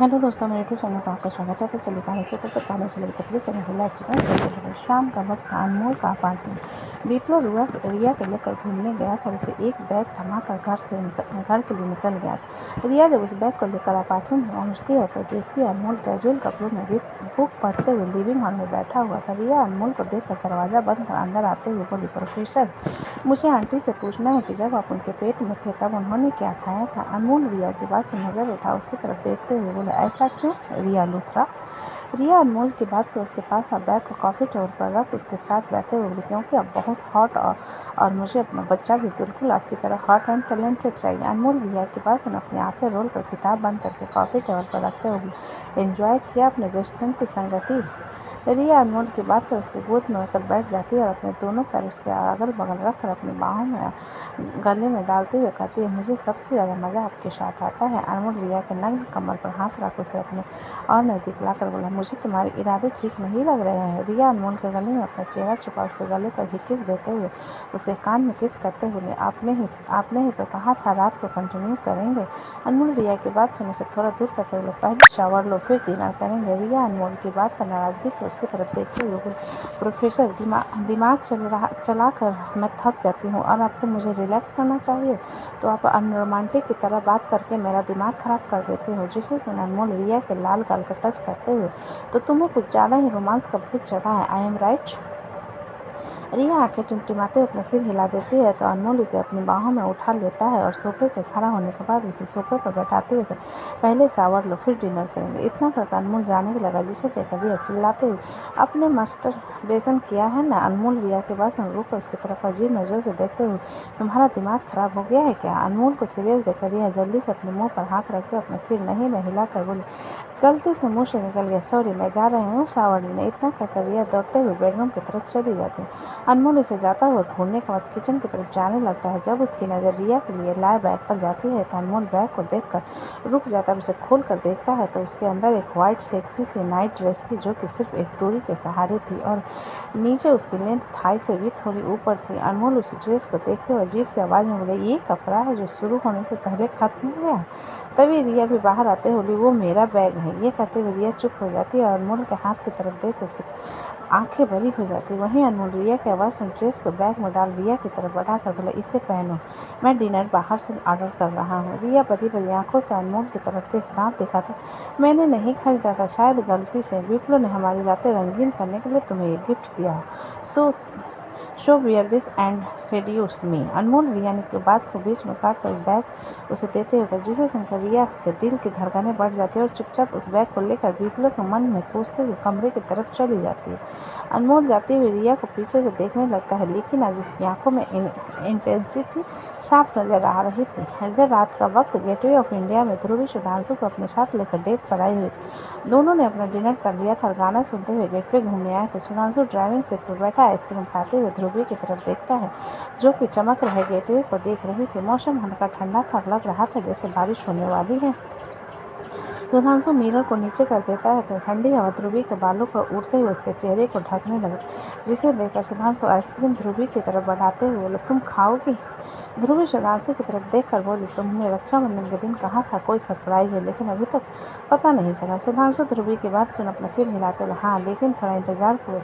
Hello दोस्तों, मेरे YouTube channel पर आपका स्वागत है। तो चलिए कहानी से तब तक कहानी चलेगी तो प्लीज़ चैनल को लाइक करें, शेयर करें। शाम का वक्त था। अनमोल का अपार्टमेंट। विप्लव रिया को लेकर घूमने गया था। उसे एक बैग थमाकर घर के लिए निकल गया था। रिया जब उस बैग को लेकर अपार्टमेंट में पहुंचती है तो देखती है अनमोल कैजुअल कपड़ों में बुक पढ़ते हुए लिविंग हॉल में बैठा हुआ था। रिया अनमोल को देखकर दरवाज़ा बंद कर अंदर आते हुए बोली, प्रोफेसर, मुझे आंटी से पूछना है कि जब आप उनके पेट में थे तब उन्होंने क्या खाया था। अनमोल रिया की बात से नज़र उठा उसकी तरफ देखते हुए बोला, ऐसा क्यों रिया लूथरा। रिया अनमोल की बात पर उसके पास बैग को कॉफ़ी टेबल पर रख उसके साथ बैठे हुए बोली, क्योंकि अब बहुत हॉट और मुझे अपना बच्चा भी बिल्कुल आपकी तरह हॉट एंड टैलेंटेड चाहिए। अनमोल रिया की बात सुन अपनी आंखें रोल कर किताब बंद करके कॉफ़ी टेबल पर रखते हुए, एंजॉय किया अपने बेस्ट फ्रेंड की संगति। रिया अनमोल की बात पर उसकी गोद में उतर बैठ जाती है और अपने दोनों पैर उसके अगल बगल रखकर अपनी बाहों में गले में डालते हुए कहती है, मुझे सबसे ज़्यादा मज़ा आपके साथ आता है। अनमोल रिया के नग्न कमर पर हाथ रख उसे अपने और नज़दीक लाकर बोला, मुझे तुम्हारे इरादे ठीक नहीं लग रहे हैं। रिया अनमोल के गले में अपना चेहरा छुपा उसके गले पर ही किस देते हुए उसके कान में किस करते हुए, आपने ही तो कहा था रात को कंटिन्यू करेंगे। अनमोल रिया की बात सुन उसे थोड़ा दूर करते हुए, पहले शावर लो फिर डिनर करेंगे। रिया अनमोल की बात पर नाराज़गी से उसकी तरफ देखते हुए बोली, प्रोफेसर, दिमाग चला कर मैं थक जाती हूँ और आपको मुझे रिलैक्स करना चाहिए तो आप अनरोमांटिक की तरह बात करके मेरा दिमाग ख़राब कर देते हो। जिसे सुन अनमोल रिया के लाल गाल को टच करते हुए, तो तुम्हें कुछ ज़्यादा ही रोमांस का भूत चढ़ा है, आई एम राइट। रिया आंखें टिमटिमाते अपना सिर हिला देती है तो अनमोल उसे अपनी बाहों में उठा लेता है और सोफे से खड़ा होने के बाद उसे सोफे पर बैठाते हुए पहले शावर लो फिर डिनर करेंगे। इतना कहकर अनमोल जाने लगा जिसे देखकर रिया चिल्लाते हुए, अपने मास्टर बेसन किया है ना। अनमोल रिया के बाद रुक कर उसकी तरफ अजीब नज़रों से देखते हुए, तुम्हारा दिमाग खराब हो गया है क्या। अनमोल को सीरियस देखकर रिया जल्दी से अपने मुँह पर हाथ रख के अपना सिर नहीं में हिलाकर बोली, गलती से मुँह से निकल गया, सॉरी, मैं जा रही हूँ शावर लेने। इतना कहकर रिया दौड़ते हुए बेडरूम की तरफ चली जाती है। अनमोल उसे जाता हुआ घूरने के बाद किचन की तरफ जाने लगता है। जब उसकी नज़र रिया के लिए लाए बैग पर जाती है तो अनमोल बैग को देखकर रुक जाता है। उसे खोल कर देखता है तो उसके अंदर एक वाइट सेक्सी सी नाइट ड्रेस थी जो कि सिर्फ एक डोरी के सहारे थी और नीचे उसकी लेंथ थाई से भी थोड़ी ऊपर थी। अनमोल उस ड्रेस को देखते हुए अजीब सी आवाज़ में बोले, ये कपड़ा है जो शुरू होने से पहले खत्म हो गया। तभी रिया भी बाहर आते हुए बोली, वो मेरा बैग है। ये कहते हुए रिया चुप हो जाती है और अनमोल के हाथ की तरफ देख उसकी आंखें बड़ी हो जाती। वहीं अनमोल रिया की आवाज़ सुन ड्रेस को बैग में डाल रिया की तरफ बढ़ाकर बोला, इसे पहनो, मैं डिनर बाहर से ऑर्डर कर रहा हूँ। रिया बड़ी बड़ी आंखों से अनमोल की तरफ देख दांत दिखाता, मैंने नहीं खरीदा था, शायद गलती से विप्लव ने हमारी रातें रंगीन करने के लिए तुम्हें ये गिफ्ट दिया। सो वियर दिस एंड सेड्यूस मी। अनमोल रिया की बात को बीच में काट कर बैग उसे देते हुए जिसे सुनकर रिया के दिल की धड़कनें बढ़ जाती है और चुपचाप उस बैग को लेकर विप्लव के मन में कोसते हुए कमरे की तरफ चली जाती है। अनमोल जाती हुई रिया को पीछे से देखने लगता है, लेकिन आज उसकी आंखों में इंटेंसिटी साफ नजर आ रही थी। इधर रात का वक्त गेटवे ऑफ इंडिया में ध्रुवी सुधांशु को अपने साथ लेकर डेट पर आई हुई। दोनों ने अपना डिनर कर लिया था और गाना सुनते हुए गेटवे घूमने आए थे। सुधांशु ड्राइविंग सीट पर बैठा आइसक्रीम खाते हुए ध्रुवी की तरफ देखता है जो कि चमक रहे गेटवे को देख रही थी। मौसम हल्का ठंडा था, लग रहा था जैसे बारिश होने वाली है। सुधांशु मिरर को नीचे कर देता है तो ठंडी हवा ध्रुवी के बालों पर उड़ते हुए उसके चेहरे को ढकने लगे, जिसे देखकर सुधांशु आइसक्रीम ध्रुवी की तरफ बढ़ाते हुए बोले, तुम खाओगी। ध्रुवी सुधांशु की तरफ देखकर बोली, तुमने रक्षाबंधन के दिन कहा था कोई सरप्राइज है, लेकिन अभी तक पता नहीं चला। सुधांशु ध्रुवी की बात सुन अपना सिर हिलाते हुए, हाँ, लेकिन थोड़ा इंतजार करो,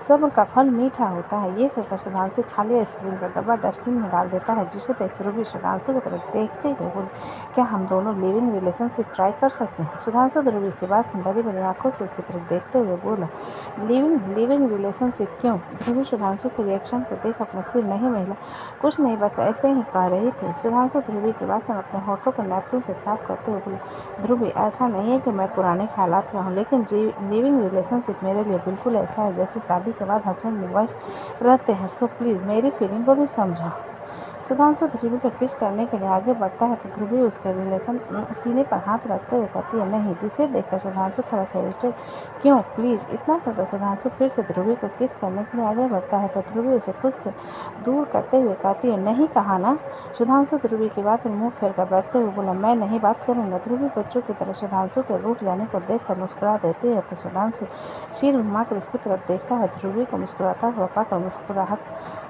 सब्र का फल मीठा होता है। ये कहकर सुधांशु खाली आइसक्रीम का डब्बा डस्टबिन में डाल देता है, जिसे देख ध्रुवी सुधांशु की तरफ देखते हुए बोली, क्या हम दोनों लिविंग रिलेशनशिप ट्राई कर सकते हैं। सुधांशु ध्रुवी की बात सुन बड़ी बड़ी आंखों से उसकी तरफ देखते हुए बोला, लिविंग रिलेशनशिप क्यों। ध्रुवी सुधांशु के रिएक्शन को देख अपना सिर नहीं महिला, कुछ नहीं, बस ऐसे ही कह रही थी। सुधांशु ध्रुवी की बात सुन अपने होठों को नैपकिन से साफ करते हुए बोले, ध्रुवी, ऐसा नहीं है कि मैं पुराने ख्यालात का हूँ, लेकिन लिविंग रिलेशनशिप मेरे लिए बिल्कुल ऐसा है जैसे शादी के बाद हस्बैंड एंड वाइफ रहते हैं। सो प्लीज़ मेरी फीलिंग को भी समझो। सुधांशु ध्रुवी को किस करने के लिए आगे बढ़ता है तो ध्रुवी उसके रिलेशन सीने पर हाथ रखते हुए कहती है, नहीं। जिसे देखकर सुधांशु थोड़ा सा इरिटेट, क्यों, प्लीज़। इतना कहकर सुधांशु फिर से ध्रुवी को किस करने के लिए आगे बढ़ता है तो ध्रुवी उसे खुद से दूर करते हुए कहती है, नहीं कहा ना। सुधांशु ध्रुवी की बात में मुँह फेर कर बैठते हुए बोला, मैं नहीं बात करूँगा। ध्रुवी बच्चों की तरह सुधांशु के रूठ जाने को देखकर मुस्कुरा देती है तो सुधांशु सिर घुमाकर उसकी तरफ देखता है। ध्रुवी को मुस्कुराता हुआ पाकर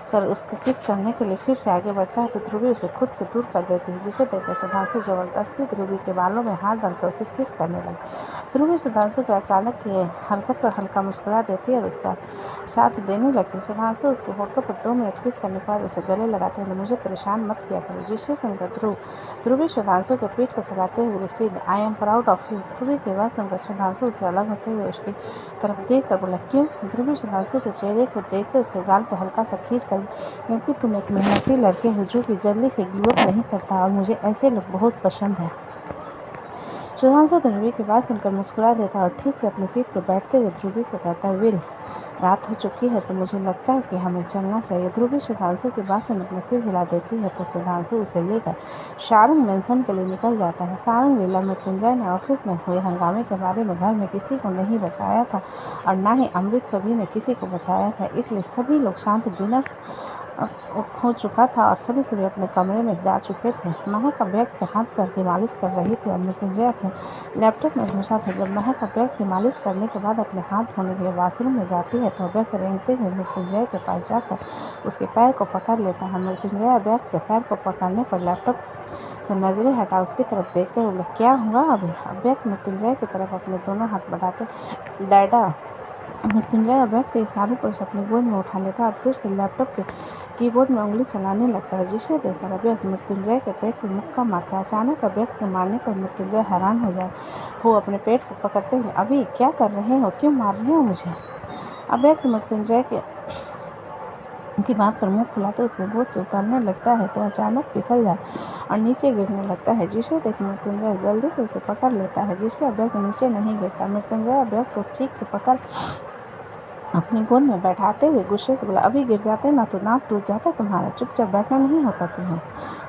कर उसका किस करने के लिए फिर से आगे बढ़ता है तो ध्रुवी उसे खुद से दूर कर देती है, जिसे देखकर सुधांशु जबरदस्ती ध्रुवी के बालों में हाथ डालकर उसे किस करने लगी। ध्रुवी सुधांशु के अचानक की हरकत पर हल्का मुस्कुरा देती है और उसका साथ देने लगती है। सुधांशु उसके होठों पर 2 मिनट किस करने के बाद उसे गले लगाते हुए, मुझे परेशान मत किया करो, जिसे सुनकर ध्रुवी सुधांशु के पीठ को सलाते हुए सीधे I am proud of you. Dhruvi की बात सुनकर सुधांशु उससे अलग होते हुए उसकी तरफ देख कर बोला, क्यों? ध्रुवी सुधांशु के चेहरे को देखकर उसके गाल पर हल्का सा खींच कर, क्योंकि तुम एक मेहनती लड़के हो जो कि जल्दी से गिव अप नहीं करता और मुझे ऐसे लोग बहुत पसंद है। सुधांशु ध्रुवी की बात सुनकर मुस्कुरा देता और ठीक से अपनी सीट पर बैठते हुए ध्रुवी से कहता, विल रात हो चुकी है तो मुझे लगता है कि हमें चलना चाहिए। ध्रुवी सुधांशु की बात सुन अपने सिर हिला देती है तो सुधांशु उसे लेकर सारंग मेंशन के लिए निकल जाता है। सारंग विला मृत्युंजय ने ऑफिस में हुए हंगामे के बारे में घर में किसी को नहीं बताया था और ना ही अमृत सभी ने किसी को बताया था, इसलिए सभी लोग शांत डिनर हो चुका था और सभी अपने कमरे में जा चुके थे। महक बैग के हाथ पैर की मालिश कर रही थी और मृत्युंजय अपने लैपटॉप में घुसा था। जब महक बैग की मालिश करने के बाद अपने हाथ धोने के लिए वॉशरूम में जाती है तो बैग रेंगते हुए मृत्युंजय के पास जाकर उसके पैर को पकड़ लेता है। मृत्युंजय बैग के पैर को पकड़ने पर लैपटॉप से नजरें हटा उसकी तरफ देखते हुए, क्या हुआ अभी? बैग मृत्युंजय की तरफ अपने दोनों हाथ बढ़ाते, डैडा। मृत्युंजय बैग के इशारे पर उसे अपनी गोद में उठा लेता और फिर से लैपटॉप के कीबोर्ड में उंगली चलाने लगता है, जिसे देखकर अभ्यक मृत्युंजय के पेट पर मुक्का मारता है। अचानक अभ्यक के मारने पर मृत्युंजय हैरान हो अपने पेट को पकड़ते हुए, अभी क्या कर रहे हो? क्यों मार रहे हो मुझे? अभ्यक मृत्युंजय की बात पर मुंह फुलाते उसके गोद से उतरने लगता है तो अचानक फिसल जाए और नीचे गिरने लगता है, जिसे देख मृत्युंजय जल्दी से उसे पकड़ लेता है, जिससे अभ्यक नीचे नहीं गिरता। मृत्युंजय अभ्यक को ठीक से पकड़ अपनी गोद में बैठाते हुए गुस्से से बोला, अभी गिर जाते ना तो दांत टूट जाता तुम्हारा, चुपचाप बैठना नहीं होता तुम्हें।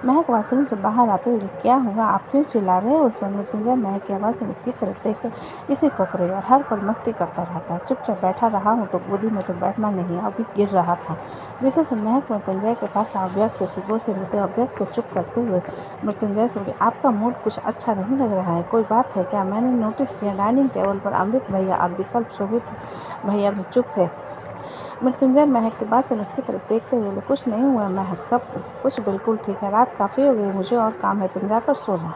महक वॉशरूम से बाहर आते हुए, क्या हुआ? आप क्यों चिल्ला रहे हो? उस पर मृत्युंजय महक की आवाज़ से उसकी तरफ देखकर, इसे पकड़ो यार, हर पल मस्ती करता रहता है, चुपचाप बैठा रहा हूँ तो गोदी में तो बैठना नहीं, अभी गिर रहा था। जिससे से महक मृत्युंजय के पास अभ्यक को उसे गोद से लेते अभ्यक को चुप करते हुए मृत्युंजय से बोले, आपका मूड कुछ अच्छा नहीं लग रहा है, कोई बात है क्या? मैंने नोटिस किया डाइनिंग टेबल पर अमृत भैया और विकल्प शोभित भैया भी चुप थे। मृत्युंजय महक के बाद से उसकी तरफ देखते हुए बोले, कुछ नहीं हुआ महक, सब कुछ बिल्कुल ठीक है, रात काफ़ी हो गई, मुझे और काम है, तुम जाकर सो जाओ।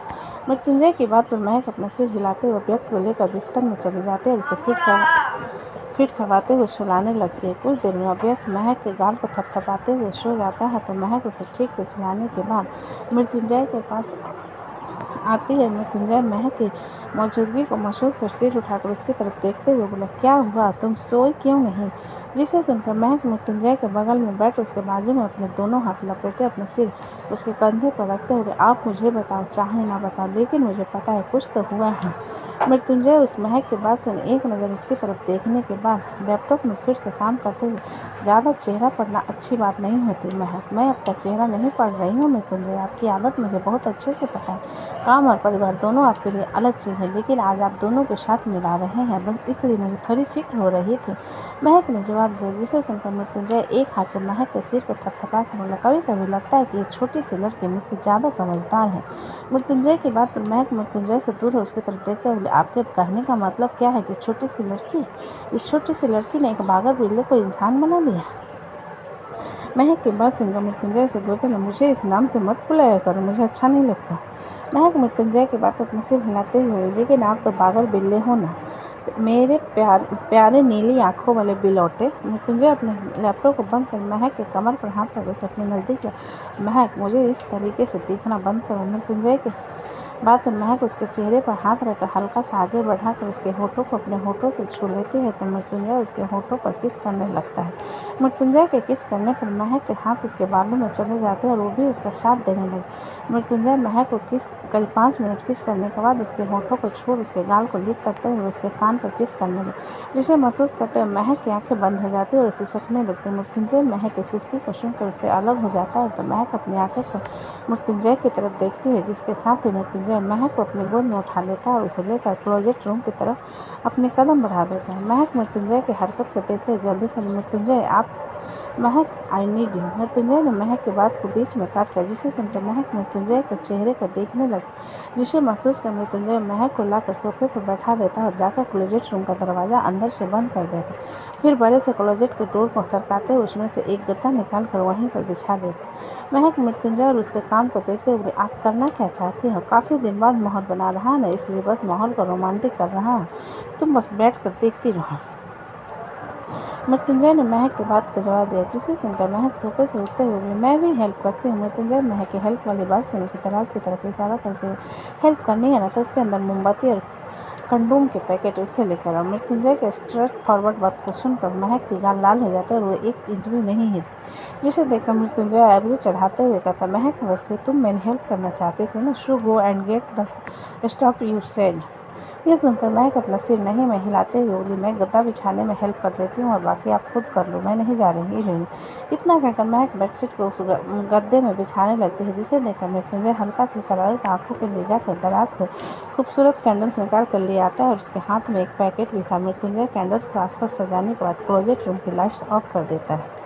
मृत्युंजय की बात पर महक अपना सिर हिलाते हुए व्यक्ति को लेकर बिस्तर में चले जाते हैं और उसे फिट करवाते हुए सुलाने लगती है। कुछ देर में अभ्यक महक के गाल को थपथपाते हुए सो जाता है तो महक उसे ठीक से सुलाने के बाद मृत्युंजय के पास आती है। मृत्युंजय महक की मौजूदगी को महसूस कर सिर उठाकर उसकी तरफ देखते हुए बोला, क्या हुआ? तुम सोए क्यों नहीं? जिसे सुनकर महक मृत्युंजय के बगल में बैठ उसके बाजू में अपने दोनों हाथ लपेटे अपने सिर उसके कंधे पर रखते हुए, आप मुझे बताओ, चाहे ना बताओ, लेकिन मुझे पता है कुछ तो हुआ है। मृत्युंजय उस महक के बात सुन एक नज़र उसकी तरफ देखने के बाद लैपटॉप में फिर से काम करते हुए, ज़्यादा चेहरा पढ़ना अच्छी बात नहीं होती महक, मैं आपका चेहरा नहीं पढ़ रही हूँ मृत्युंजय, आपकी आदत मुझे बहुत अच्छे से पता है, काम और परिवार दोनों आपके लिए अलग चीज़ है, लेकिन आज आप दोनों के साथ मिला रहे हैं, बस इसलिए मुझे थोड़ी फिक्र हो रही थी। महक ने जवाब दिया, जिसे सुनकर मृत्युंजय एक हाथ से महक के सिर को थपथपा कर बोला, कभी कभी लगता है कि ये छोटी सी लड़की मुझसे ज़्यादा समझदार है। मृत्युंजय की बात पर महक मृत्युंजय से दूर हो उसकी तरफ देखकर बोले, आपके कहने का मतलब क्या है कि छोटी सी लड़की, इस छोटी सी लड़की ने एक बागर बिल्ले को इंसान बना दिया? महक की बात सुनकर मृत्युंजय से बोलते, मुझे इस नाम से मत बुलाया करो, मुझे अच्छा नहीं लगता। महक मृत्युंजय की बात अपने सिर हिलाते हुए, लेकिन आप तो बागर बिल्ले हो ना, मेरे प्यारे नीली आंखों वाले बिलौटे। मृत्युंजय अपने लैपटॉप को बंद कर महक के कमर पर हाथ रख उसे अपने नज़दीक महक, मुझे इस तरीके से देखना बंद करो। मृत्युंजय के बाद में महक उसके चेहरे पर हाथ रखकर हल्का सा आगे बढ़ाकर उसके होठों को अपने होठों से छू लेती है तो मृत्युंजय उसके होठों पर किस करने लगता है। मृत्युंजय के किस करने पर महक के हाथ उसके बालों में चले जाते हैं और वो भी उसका साथ देने लगे। मृत्युंजय महक को करीब 5 मिनट किस करने के बाद उसके होठों को छोड़ उसके गाल को लिक करते हुए उसके कान पर किस करने लगे, जिसे महसूस करते हुए महक की आंखें बंद हो जाती है और उसे सिसकने लगती है। मृत्युंजय महक की सिसकी को सुनकर उससे अलग हो जाता है तो महक अपनी आंखें पर मृत्युंजय की तरफ देखती है, जिसके साथ ही मृत्युंजय महक को अपनी गोद में उठा लेता है और उसे लेकर क्लोजेट रूम की तरफ अपने कदम बढ़ा देता है। महक मृत्युंजय की हरकत को देखते जल्दी से, मृत्युंजय आप महक आई नीड यू। मृत्युंजय ने महक की बात को बीच में काट कर, जिसे सुनकर महक मृत्युंजय के चेहरे को देखने लगती, जिसे महसूस कर मृत्युंजय महक को लाकर सोफे पर बैठा देता और जाकर क्लोजेट रूम का दरवाज़ा अंदर से बंद कर देता। फिर बड़े से क्लोजेट के डोर को सरकाते हुए उसमें से एक गद्दा निकाल कर वहीं पर बिछा देता। महक मृत्युंजय और उसके काम को देखते हुए, आप करना क्या चाहती हो? काफ़ी दिन बाद माहौल बना रहा ना, इसलिए बस माहौल को रोमांटिक कर रहा हूँ, तुम बस बैठ कर देखती रहो। मृत्युंजय ने महक की बात का जवाब दिया, जिसे सुनकर महक सोफे से उठते हुए बोली, मैं भी हेल्प करती हूँ। मृत्युंजय महक की हेल्प वाली बात सुन उसे दराज की तरफ इशारा करते हुए, हेल्प करनी है ना, तो उसके अंदर मोमबत्ती और कंडोम के पैकेट उसे लेकर आओ। मृत्युंजय के स्ट्रेट फॉरवर्ड बात को सुनकर महक की गाल लाल हो जाती है और वो एक इंच भी नहीं हिलती, जिसे देखकर मृत्युंजय आईब्रो चढ़ाते हुए कहता, महक अवस्थी, तुम मेरी हेल्प करना चाहते थे ना, show go and get the stuff you said. यह सुनकर महक अपना सिर नहीं में हिलाते हुए बोली, मैं गद्दा बिछाने में हेल्प कर देती हूँ और बाकी आप खुद कर लो, मैं नहीं जा रही नहीं। इतना कहकर महक बेडशीट को उस गद्दे में बिछाने लगती है, जिसे देखकर मृत्युंजय हल्का सी शरारत आंखों के लिए जाकर दराज से खूबसूरत कैंडल्स निकाल कर ले आता है और उसके हाथ में एक पैकेट भी था। मृत्युंजय कैंडल्स को आसपास सजाने के बाद क्लोजेट रूम की लाइट्स ऑफ कर देता है।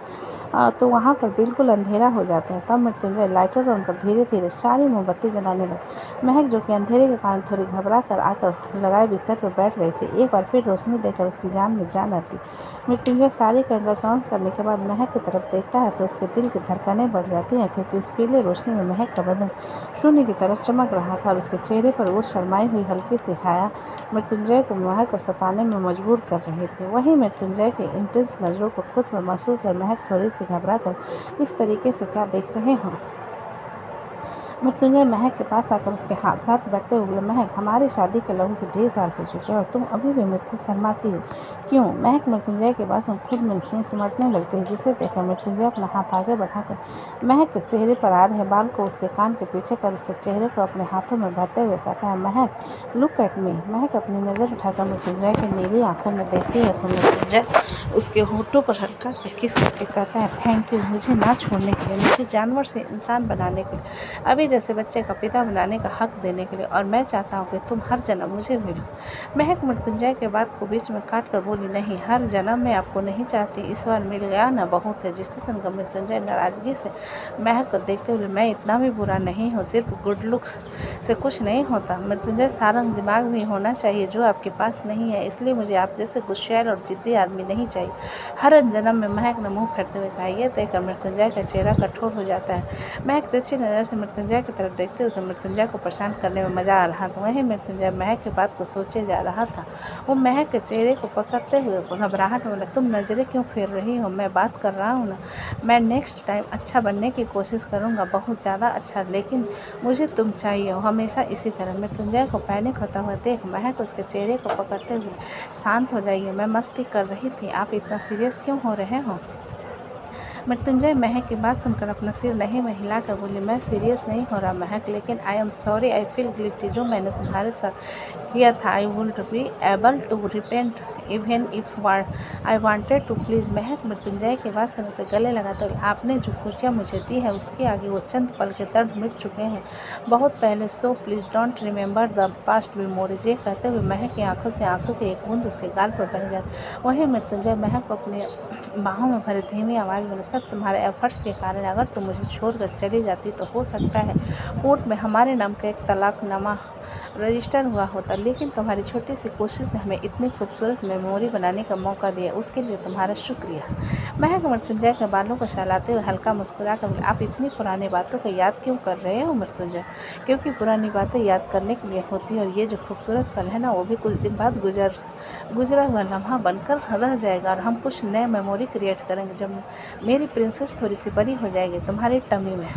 तो वहाँ पर बिल्कुल अंधेरा हो जाता है। तब मृत्युंजय लाइटर ऑन कर धीरे धीरे सारी मोमबत्ती जलाने लगा। महक, जो कि अंधेरे के कारण थोड़ी घबरा कर आकर लगाए बिस्तर पर बैठ गई थी, एक बार फिर रोशनी देकर उसकी जान में जान आती। मृत्युंजय सारी कैंडल्स ऑन करने के बाद महक की तरफ देखता है तो उसके दिल की धड़कनें बढ़ जाती हैं, क्योंकि उस पीले रोशनी में महक का बदन शून्य की तरह चमक रहा था और उसके चेहरे पर वो शर्माई हुई हल्की सी हाया मृत्युंजय को महक को सताने में मजबूर कर रही थी। वहीं मृत्युंजय की इंटेंस नज़रों को खुद पर महसूस कर महक थोड़ी सी घबरा कर, इस तरीके से क्या देख रहे हो? मृत्युंजय महक के पास आकर उसके हाथ साथ बैठते हुए बोले, महक, हमारी शादी के लगभग 1.5 साल हो चुके हैं और तुम अभी भी मुझसे शर्माती हो, क्यों? महक मृत्युंजय के पास खुद में सिमटने लगती है, जिसे देखकर मृत्युंजय अपना हाथ आगे बढ़ाकर महक के चेहरे पर आ रहे बाल को उसके कान के पीछे कर उसके चेहरे को अपने हाथों में भरते हुए कहता है, महक, लुक एट मी। महक अपनी नज़र उठाकर मृत्युंजय की नीली आंखों में देखती है तो मृत्युंजय उसके होठों पर हल्का से किस करके कहता है, थैंक यू, मुझे ना छोड़ने के लिए, मुझे जानवर से इंसान बनाने के लिए, अभी जैसे बच्चे का पिता बनाने का हक देने के लिए, और मैं चाहता हूँ कि तुम हर जन्म मुझे मिलो। महक मृत्युंजय के बात को बीच में काट कर बोली, नहीं, हर जन्म में आपको नहीं चाहती, इस बार मिल गया ना, बहुत है। जिससे सुनकर मृत्युंजय नाराजगी से महक को देखते हुए, मैं इतना भी बुरा नहीं हूँ, सिर्फ गुड लुक्स से कुछ नहीं होता। मृत्युंजय, सारंग दिमाग भी होना चाहिए जो आपके पास नहीं है, इसलिए मुझे आप जैसे गुस्सैल और जिद्दी आदमी नहीं चाहिए। हर जन्म में महक ने मुँह फेरते हुए कहा। यह देखकर मृत्युंजय का चेहरा कठोर हो जाता है। महक तिरछी नज़र से मृत्युंजय की तरफ देखते उसे मृत्युंजय को परेशान करने में मज़ा आ रहा था। वहीं मृत्युंजय महक की बात को सोचे जा रहा था। वो महक के चेहरे को पकड़ते हुए घबराहट में बोला, तुम नज़रें क्यों फेर रही हो? मैं बात कर रहा हूँ ना, मैं नेक्स्ट टाइम अच्छा बनने की कोशिश करूँगा, बहुत ज़्यादा अच्छा, लेकिन मुझे तुम चाहिए हो हमेशा इसी तरह। मृत्युंजय को पैनिक होता हुआ देख महक उसके चेहरे को पकड़ते हुए, शांत हो जाइए, मैं मस्ती कर रही थी, आप इतना सीरियस क्यों हो रहे हो? मृत्युंजय महक की बात सुनकर अपना सिर नहीं में हिलाकर बोली, मैं सीरियस नहीं हो रहा महक, लेकिन I am sorry, I feel guilty, जो मैंने तुम्हारे साथ किया था, I would be able to repent even if I wanted to please. Mehak Mrityunjay की बात सुन उसे गले लगाते हुए, आपने जो खुशियाँ मुझे दी है उसके आगे वो चंद पल के दर्द मिट चुके हैं बहुत पहले, so please don't remember the past memories. ये कहते हुए महक की आंखों से आंसू की एक बूंद उसके गाल पर बह जाती। वहीं मृत्युंजय महक को अपने बाहों में भरे धीमी आवाज़ में, सब तुम्हारे एफर्ट्स के कारण, अगर तुम मुझे छोड़कर चली जाती तो हो सकता है कोर्ट में हमारे नाम का एक तलाकनामा रजिस्टर हुआ होता, लेकिन तुम्हारी छोटी सी कोशिश ने हमें इतनी खूबसूरत मेमोरी बनाने का मौका दिया, उसके लिए तुम्हारा शुक्रिया। महक मृत्युंजय के बालों को सहलाते हुए हल्का मुस्कुरा कर, आप इतनी पुरानी बातों को याद क्यों कर रहे हो मृत्युंजय? क्योंकि पुरानी बातें याद करने के लिए होती है, और ये जो खूबसूरत पल है ना, वो भी कुछ दिन बाद गुजरा हुआ लम्हा बनकर रह जाएगा और हम कुछ नए मेमोरी क्रिएट करेंगे जब मेरी प्रिंसेस थोड़ी सी बड़ी हो जाएगी तुम्हारी टमी में।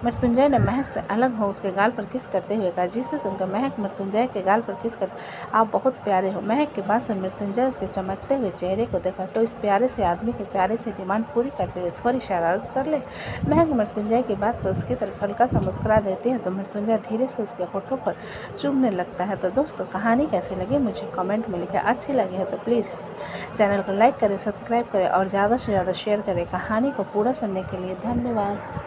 मृत्युंजय ने महक से अलग हो उसके गाल पर किस करते हुए कहा, जिसे सुनकर महक मृत्युंजय के गाल पर किस कर, आप बहुत प्यारे हो। महक की बात सुन मृत्युंजय उसके चमकते हुए चेहरे को देखा तो इस प्यारे से आदमी के प्यारे से डिमांड पूरी करते हुए थोड़ी शरारत कर ले। महक मृत्युंजय की बात पर उसकी तरफ हल्का सा मुस्कुरा देती है तो मृत्युंजय धीरे से उसके होठों पर चूमने लगता है। तो दोस्तों, कहानी कैसी लगी मुझे कमेंट में लिखें, अच्छी लगी है तो प्लीज़ चैनल को लाइक करें, सब्सक्राइब करें और ज़्यादा से ज़्यादा शेयर करें। कहानी को पूरा सुनने के लिए धन्यवाद।